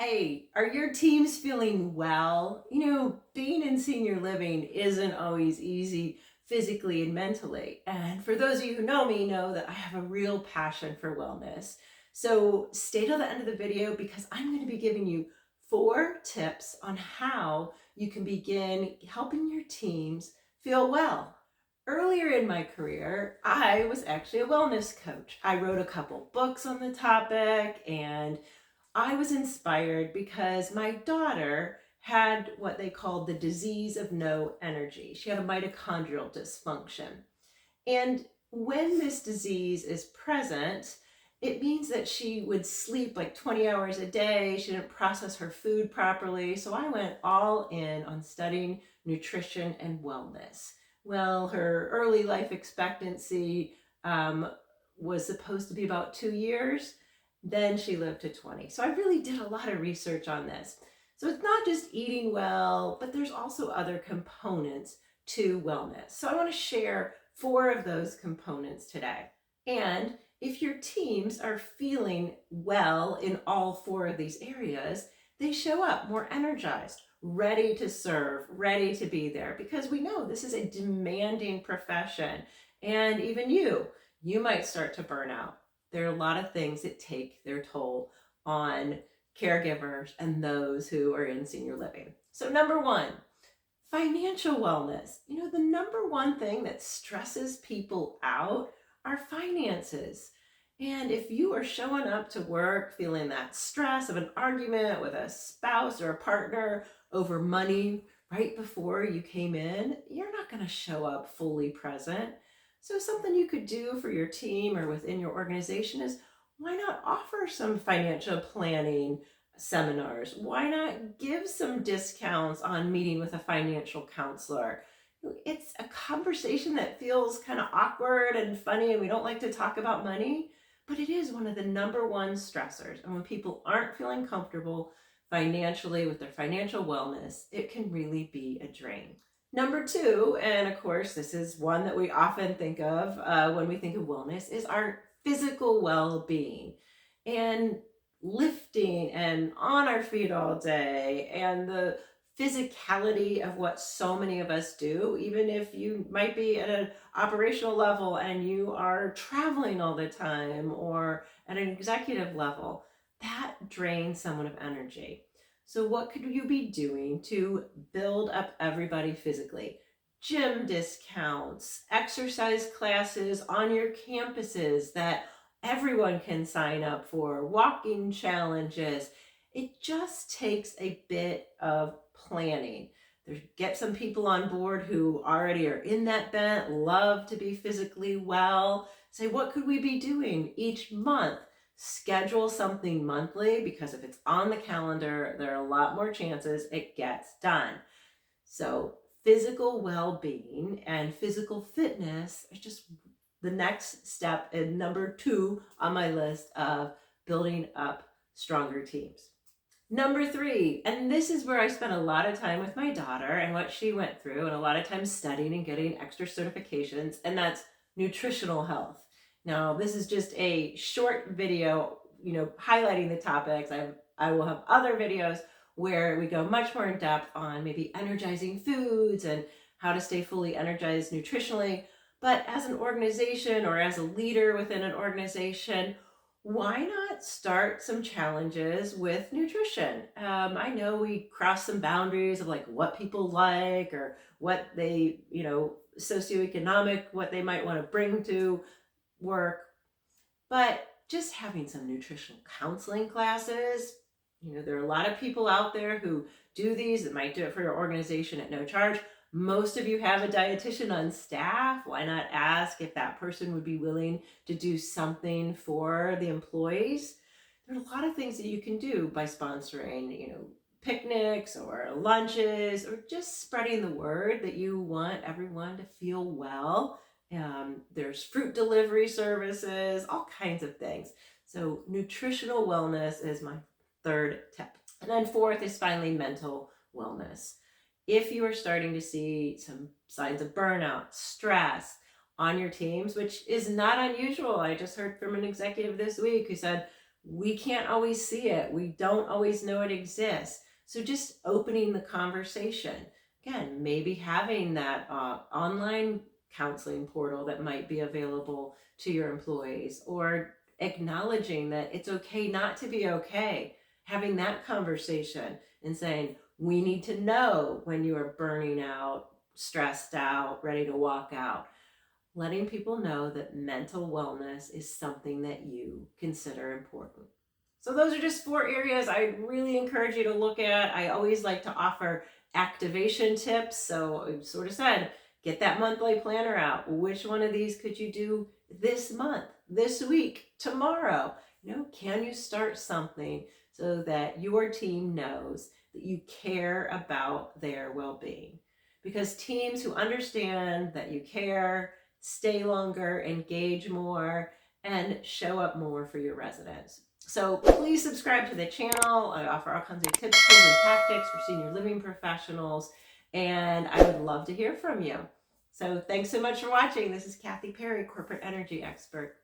Hey, are your teams feeling well? Being in senior living isn't always easy physically and mentally. And for those of you who know me, know that I have a real passion for wellness. So stay till the end of the video because I'm going to be giving you 4 tips on how you can begin helping your teams feel well. Earlier in my career, I was actually a wellness coach. I wrote a couple books on the topic, and I was inspired because my daughter had what they called the disease of no energy. She had a mitochondrial dysfunction. And when this disease is present, it means that she would sleep like 20 hours a day. She didn't process her food properly. So I went all in on studying nutrition and wellness. Well, her early life expectancy was supposed to be about 2 years. Then she lived to 20. So I really did a lot of research on this. So it's not just eating well, but there's also other components to wellness. So I want to share 4 of those components today. And if your teams are feeling well in all 4 of these areas, they show up more energized, ready to serve, ready to be there, because we know this is a demanding profession. And even you might start to burn out. There are a lot of things that take their toll on caregivers and those who are in senior living. So number 1, financial wellness. The number 1 thing that stresses people out are finances. And if you are showing up to work feeling that stress of an argument with a spouse or a partner over money right before you came in, you're not going to show up fully present. So something you could do for your team or within your organization is, why not offer some financial planning seminars? Why not give some discounts on meeting with a financial counselor? It's a conversation that feels kind of awkward and funny, and we don't like to talk about money, but it is one of the number 1 stressors. And when people aren't feeling comfortable financially with their financial wellness, it can really be a drain. Number 2, and of course, this is one that we often think of when we think of wellness, is our physical well-being. And lifting and on our feet all day, and the physicality of what so many of us do, even if you might be at an operational level and you are traveling all the time, or at an executive level, that drains someone of energy. So what could you be doing to build up everybody physically? Gym discounts, exercise classes on your campuses that everyone can sign up for, walking challenges. It just takes a bit of planning. Get some people on board who already are in that bent, love to be physically well. Say, what could we be doing each month? Schedule something monthly, because if it's on the calendar, there are a lot more chances it gets done. So physical well-being and physical fitness is just the next step, and number 2 on my list of building up stronger teams. Number 3, and this is where I spent a lot of time with my daughter and what she went through, and a lot of time studying and getting extra certifications, and that's nutritional health. Now, this is just a short video, highlighting the topics. I will have other videos where we go much more in depth on maybe energizing foods and how to stay fully energized nutritionally. But as an organization, or as a leader within an organization, why not start some challenges with nutrition? I know we cross some boundaries of like what people like, or what they, socioeconomic, what they might want to bring to work. But just having some nutritional counseling classes, there are a lot of people out there who do these that might do it for your organization at no charge. Most of you have a dietitian on staff. Why not ask if that person would be willing to do something for the employees? There are a lot of things that you can do by sponsoring, picnics or lunches, or just spreading the word that you want everyone to feel well. There's fruit delivery services, all kinds of things. So nutritional wellness is my 3rd tip. And then 4th is finally mental wellness. If you are starting to see some signs of burnout, stress on your teams, which is not unusual. I just heard from an executive this week who said, We can't always see it. We don't always know it exists. So just opening the conversation. Again, maybe having that online counseling portal that might be available to your employees, or acknowledging that it's okay not to be okay. Having that conversation and saying, we need to know when you are burning out, stressed out, ready to walk out. Letting people know that mental wellness is something that you consider important. So those are just 4 areas I really encourage you to look at. I always like to offer activation tips. So I sort of said, get that monthly planner out. Which one of these could you do this month, this week, tomorrow? Can you start something so that your team knows that you care about their well-being? Because teams who understand that you care stay longer, engage more, and show up more for your residents. So please subscribe to the channel. I offer all kinds of tips, tools, and tactics for senior living professionals, and I would love to hear from you. So thanks so much for watching. This is Kathy Perry, Corporate Energy Expert.